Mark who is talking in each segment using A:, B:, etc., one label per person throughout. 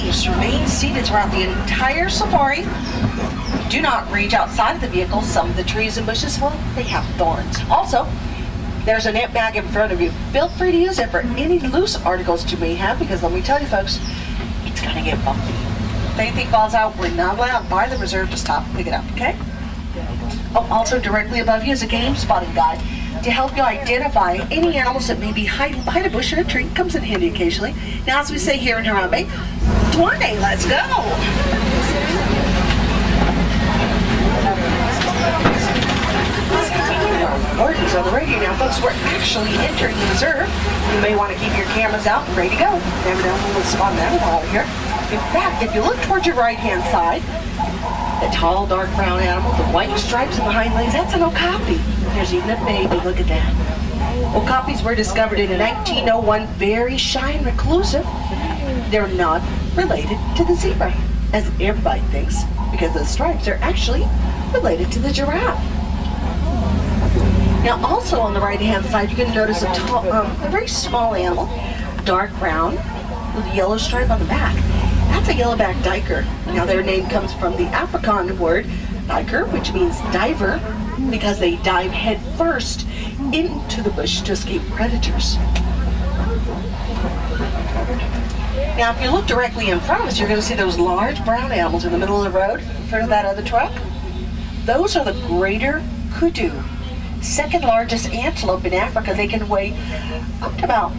A: please remain seated throughout the entire safari. Do not reach outside of the vehicle. Some of the trees and bushes, well, they have thorns. Also, there's a net bag in front of you. Feel free to use it for any loose articles you may have, because let me tell you folks, it's gonna get bumpy. If anything falls out, we're not allowed by the reserve to stop and pick it up, okay? Oh, also directly above you is a game spotting guide to help you identify any animals that may be hiding behind a bush or a tree. Comes in handy occasionally. Now, as we say here in Harambe, Dwane, let's go! Gordon's on the radio now, folks. We're actually entering the reserve. You may want to keep your cameras out and ready to go. Never know when we'll spot an animal out here. In fact, if you look towards your right-hand side, the tall, dark brown animal, the white stripes on the hind legs, that's an okapi. There's even a baby. Look at that. Okapis were discovered in 1901, very shy and reclusive. They're not related to the zebra, as everybody thinks, because the stripes are actually related to the giraffe. Now, also on the right-hand side, you can notice a very small animal, dark brown, with a yellow stripe on the back. That's a yellowback duiker. Now, their name comes from the Afrikaans word duiker, which means diver, because they dive head first into the bush to escape predators. Now, if you look directly in front of us, you're going to see those large brown animals in the middle of the road, in front of that other truck. Those are the greater kudu. Second largest antelope in Africa. They can weigh up to about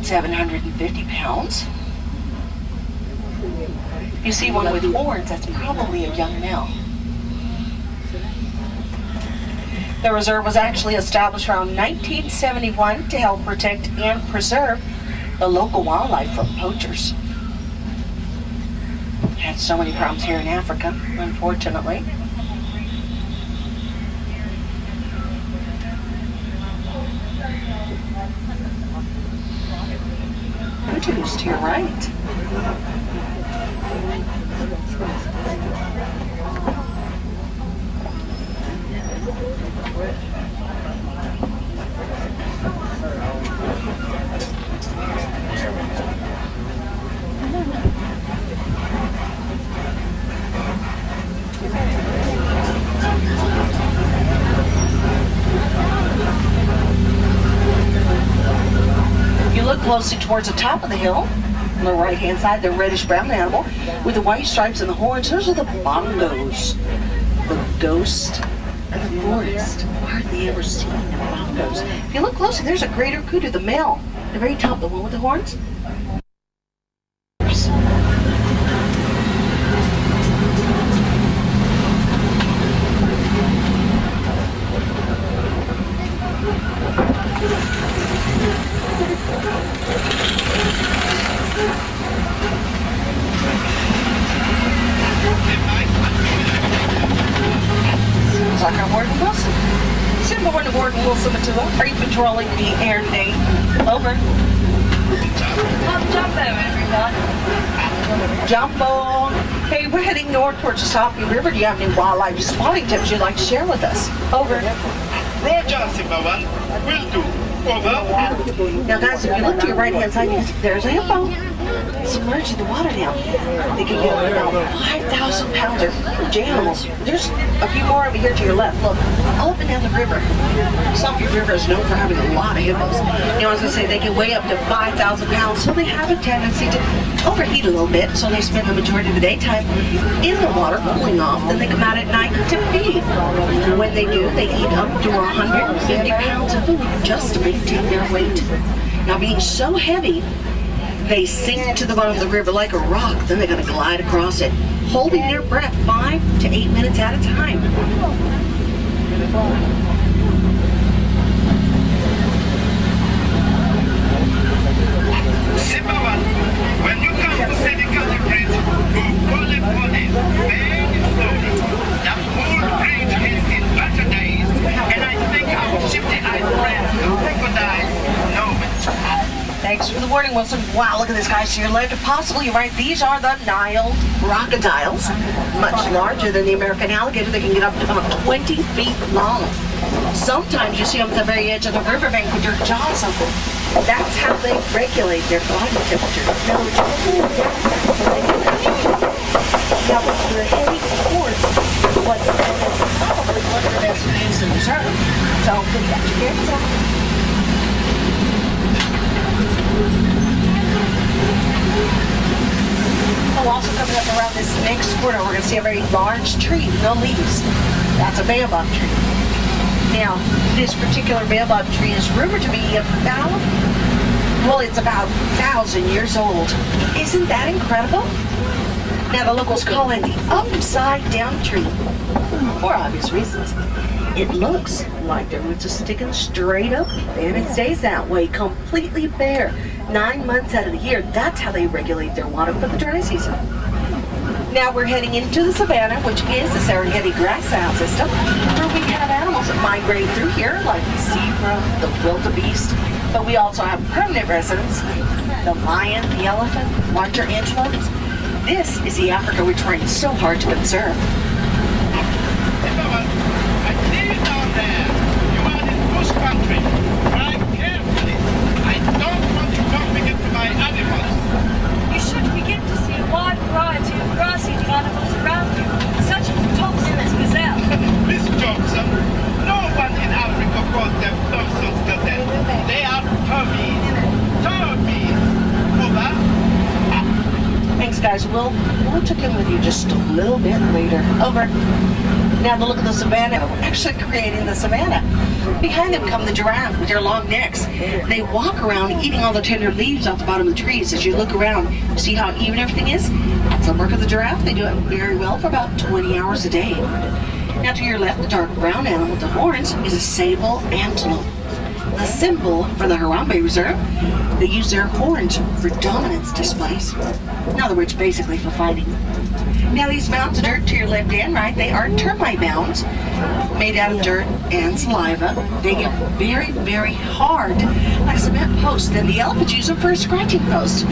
A: 750 pounds. If you see one with horns, that's probably a young male. The reserve was actually established around 1971 to help protect and preserve the local wildlife from poachers. Had so many problems here in Africa, unfortunately. Kudu's to your right. You look closely towards the top of the hill. On the right-hand side, the reddish-brown animal with the white stripes and the horns. Those are the bongos, the ghost of the forest. Hardly ever seen the bongos. If you look closely, there's a greater kudu, the male, the very top, the one with the horns. Are you patrolling the air today? Over.
B: Jumbo, everyone.
A: Jumbo. Hey, we're heading north towards the Sapi River. Do you have any wildlife spotting tips you'd like to share with us? Over.
C: Roger, Simba 1. Will do. Over.
A: Now, guys, if you look to your right-hand side, you can see there's a hippo submerged in the water now. They can get about 5,000 pounds. They're huge animals. There's a few more over here to your left. Look, all up and down the river. Sapi River is known for having a lot of hippos. You know, as I say, they can weigh up to 5,000 pounds, so they have a tendency to overheat a little bit, so they spend the majority of the daytime in the water cooling off. Then they come out at night to feed. When they do, they eat up to 150 pounds of food just to maintain their weight. Now, being so heavy, they sink to the bottom of the river like a rock. Then they're going to glide across it, holding their breath 5 to 8 minutes at a time.
C: Simba 1, when you come to Senegal Bridge, go bullet for it, very slowly. That whole bridge is in better days, and I think our shifty-eyed friend, the crocodile, know it.
A: Thanks for the warning, Wilson. Wow, look at this guy to your left. Possibly, you're right. These are the Nile crocodiles. Much larger than the American alligator. They can get up to about 20 feet long. Sometimes you see them at the very edge of the riverbank with their jaws open. That's how they regulate their body temperature. Now, when you're cooling down, so they can actually. Now, when you're heading towards what's probably one of the best views in the zone. So, put that together. So also coming up around this next corner, we're going to see a very large tree, no leaves. That's a baobab tree. Now, this particular baobab tree is rumored to be it's about 1,000 years old. Isn't that incredible? Now, the locals call it the upside down tree, for obvious reasons. It looks like the roots are sticking straight up, and it stays that way, completely bare. 9 months out of the year, that's how they regulate their water for the dry season. Now we're heading into the savanna, which is the Serengeti grassland system, where we have animals that migrate through here, like the zebra, the wildebeest, but we also have permanent residents, the lion, the elephant, larger antelopes. This is the Africa we're trying so hard to conserve.
C: I see you down there. You are in bush country. Drive carefully. I don't want you bumping into my animals.
B: You should begin to see a wide variety of grass-eating animals around you, such as Thompson's gazelle.
C: Miss Johnson, no one in Africa calls them Thompson's gazelle. They are termites. Termites. Over.
A: Thanks, guys. We'll check in with you just a little bit later. Over. Now to look at the savannah. We're actually creating the savannah. Behind them come the giraffe with their long necks. They walk around eating all the tender leaves off the bottom of the trees. As you look around, you see how even everything is? That's the work of the giraffe. They do it very well for about 20 hours a day. Now to your left, the dark brown animal with the horns is a sable antelope. The symbol for the Harambe Reserve. They use their horns for dominance displays. In other words, basically for fighting. Now these mounds of dirt to your left and right, they are termite mounds made out of dirt and saliva. They get very, very hard, like cement posts. Then the elephants use them for a scratching post.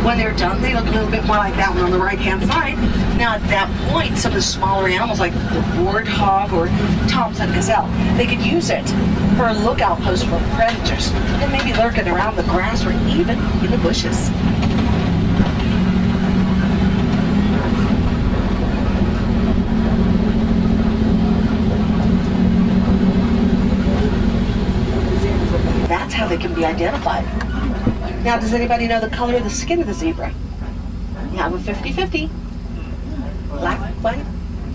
A: When they're done, they look a little bit more like that one on the right-hand side. Now at that point, some of the smaller animals like the warthog or Thompson gazelle, they could use it for a lookout post for predators. They may be lurking around the grass or even in the bushes. That's how they can be identified. Now, does anybody know the color of the skin of the zebra? You have a 50-50. Black, white,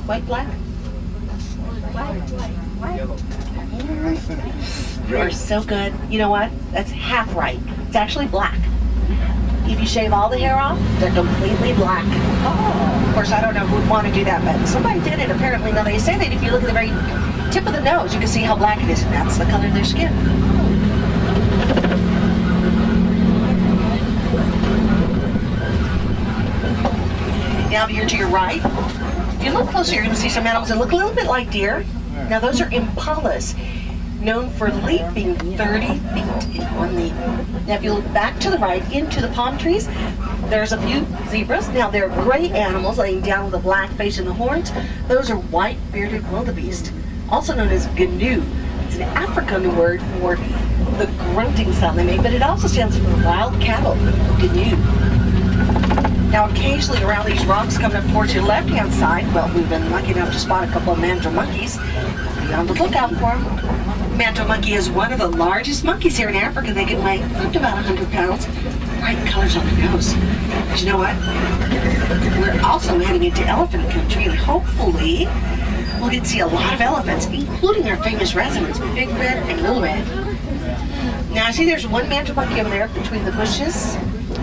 A: white, black. You are so good. You know what? That's half right. It's actually black. If you shave all the hair off, they're completely black. Oh. Of course, I don't know who would want to do that, but somebody did it apparently. Now, they say that if you look at the very tip of the nose, you can see how black it is, and that's the color of their skin. Now here to your right, if you look closer, you're going to see some animals that look a little bit like deer. Now those are impalas, known for leaping 30 feet in one leap. Now if you look back to the right into the palm trees, there's a few zebras. Now they're gray animals laying down with a black face and the horns. Those are white bearded wildebeest, also known as gnu. It's an African word for the grunting sound they make, but it also stands for wild cattle, gnu. Now occasionally around these rocks coming up towards your left-hand side, well, we've been lucky enough to spot a couple of mantua monkeys. Be on the lookout for them. Mantua monkey is one of the largest monkeys here in Africa. They can weigh up to about 100 pounds. Bright colors on their nose. But you know what? We're also heading into elephant country, and hopefully we'll get to see a lot of elephants, including our famous residents, Big Red and Little Red. Now I see there's one mantua monkey over there between the bushes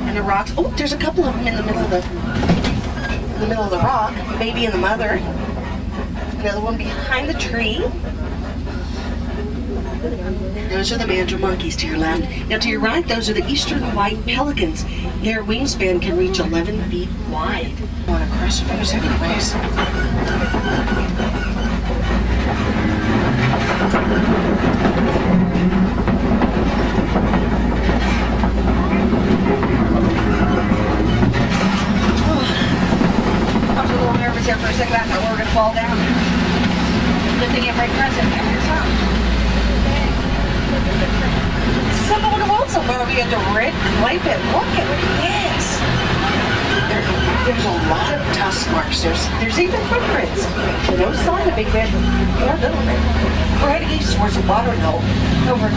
A: and the rocks. Oh, there's a couple of them in the middle of the rock, baby and the mother. Another one behind the tree. Those are the mantua monkeys to your left. Now to your right, those are the eastern white pelicans. Their wingspan can reach 11 feet wide. I want to crush fingers anyways. There for a second, I thought we were going to fall down. Good thing you break present. Here's some. you have to wipe it. Look at this. There's a lot of tusk marks. There's even footprints. No sign of Big Red or Little Red. We're heading east towards the water hole. Over.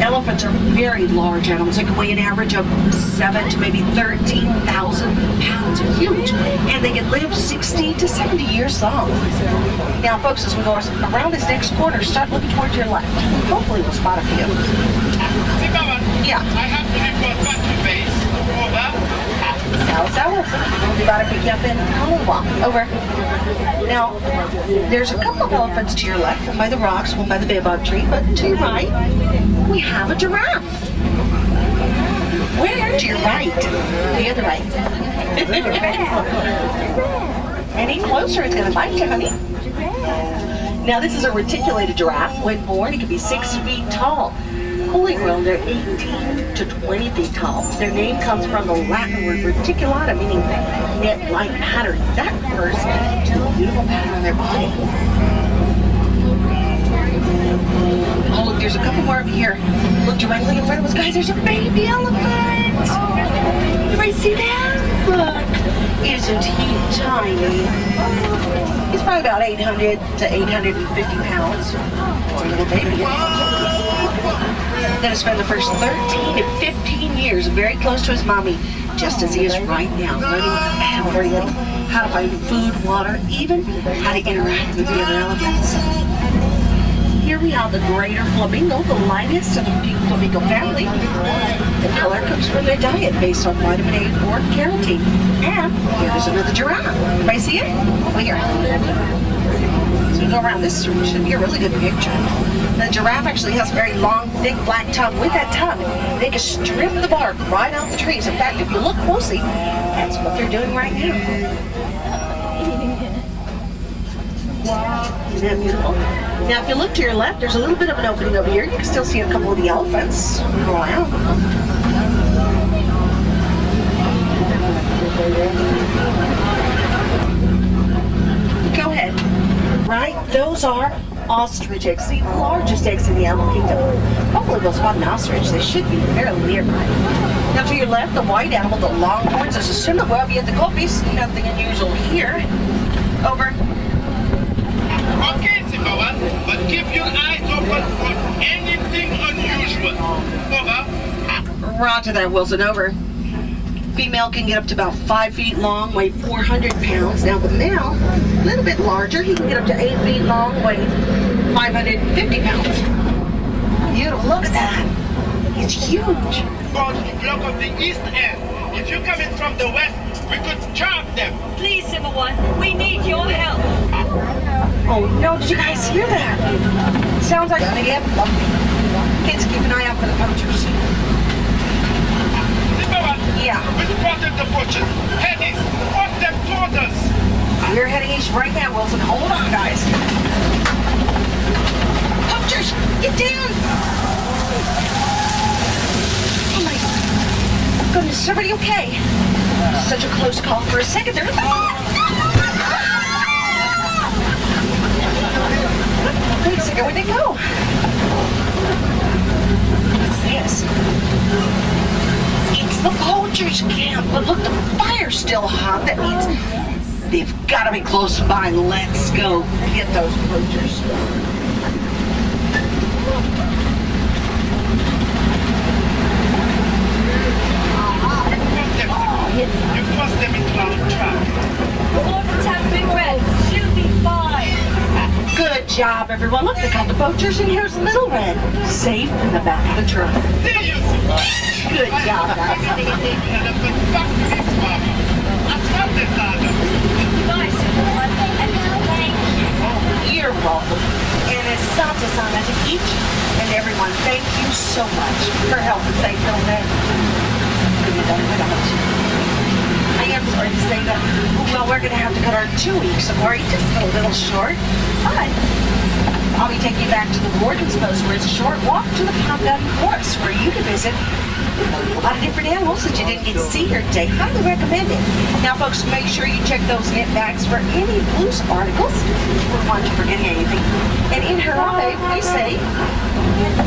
A: Elephants are very large animals. They can weigh an average of 7 to maybe 13,000 pounds. Huge. And they can live 60 to 70 years long. Now, folks, as we go around this next corner, start looking towards your left. Hopefully we'll spot a few. Yeah.
C: I have to report back to base. Over.
A: South. We'll be about to pick you up in a little while. Over. Now, there's a couple of elephants to your left, one by the rocks, one by the baobab tree, but to your right, we have a giraffe. Where? To your right. The other right. Any closer, it's going to bite you, honey. Now, this is a reticulated giraffe. When born, it can be 6 feet tall. Fully grown, they're 18 to 20 feet tall. Their name comes from the Latin word reticulata, meaning net-like pattern. That refers to the beautiful pattern on their body. Oh, look, there's a couple more over here. Look directly in front of us. Guys, there's a baby elephant. Everybody see that? Look. Isn't he tiny? He's probably about 800 to 850 pounds. It's a little baby. Going to spend the first 13 to 15 years very close to his mommy, just as he is right now, learning how to find food, water, even how to interact with the other elephants. Here we have the greater flamingo, the lightest of the flamingo family. The color comes from their diet based on vitamin A or carotene. And here's another giraffe. Everybody see it? Over here. So we go around this should be a really good picture. The giraffe actually has a very long, thick, black tongue. With that tongue, they can strip the bark right off the trees. In fact, if you look closely, that's what they're doing right now. Isn't that beautiful? Now, if you look to your left, there's a little bit of an opening over here. You can still see a couple of the elephants go around. Go ahead. Right, those are ostrich eggs, the largest eggs in the animal kingdom. Hopefully we'll spot an ostrich. They should be fairly nearby. Now to your left, the white animal, the longhorns, is a similar wabi the copies. Nothing unusual here. Over.
C: Okay, Simbawan, but keep your eyes open for anything unusual. Over.
A: Roger that, Wilson. Over. Female can get up to about 5 feet long, weigh 400 pounds. Now the male, a little bit larger, he can get up to 8 feet long, weigh 550 pounds. Beautiful, look at that. He's huge.
C: Called the block of the east end. If you're coming from the west, we could chop them.
B: Please, Simba One, we need your help.
A: Oh no, did you guys hear that? Sounds like again. Kids, keep an eye out for the poachers. Yeah.
C: We spotted the poachers. Head east. Point them toward us.
A: We're heading east right now, Wilson. Hold on, guys. Poachers, get down! Oh my goodness, is everybody okay? Such a close call for a second there. Wait a second, where'd they go? What's this? It's the poachers' camp, but look, the fire's still hot. That means they've got to be close by. Let's go get those poachers.
C: You forced them into our trap.
B: Orphans have big reds. She'll be fine.
A: Good job, everyone. Look, they got the poachers, and here's Little Red, safe in the back of the truck.
C: There you go.
A: Good job, guys.
C: Back to his farm. Asante sana.
B: Goodbye, Simba One, and thank you.
A: You're welcome. And as Santa Sana to each and everyone, thank you so much for helping save Little Red. I am sorry to say that, well, we're going to have to cut our 2 weeks of worry just a little short. But I'll be taking you back to the Warden's Post, where it's a short walk to the Countdown Forest, where you can visit a lot of different animals that you didn't get to see here today. Highly recommend it. Now, folks, make sure you check those knit bags for any loose articles. We don't want you forgetting anything. And in her office, day we say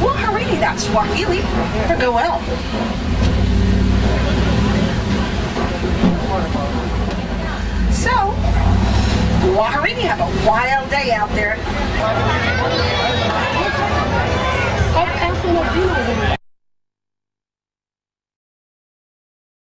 A: Waharini, that's Swahili for go well. So, Waharini, have a wild day out there.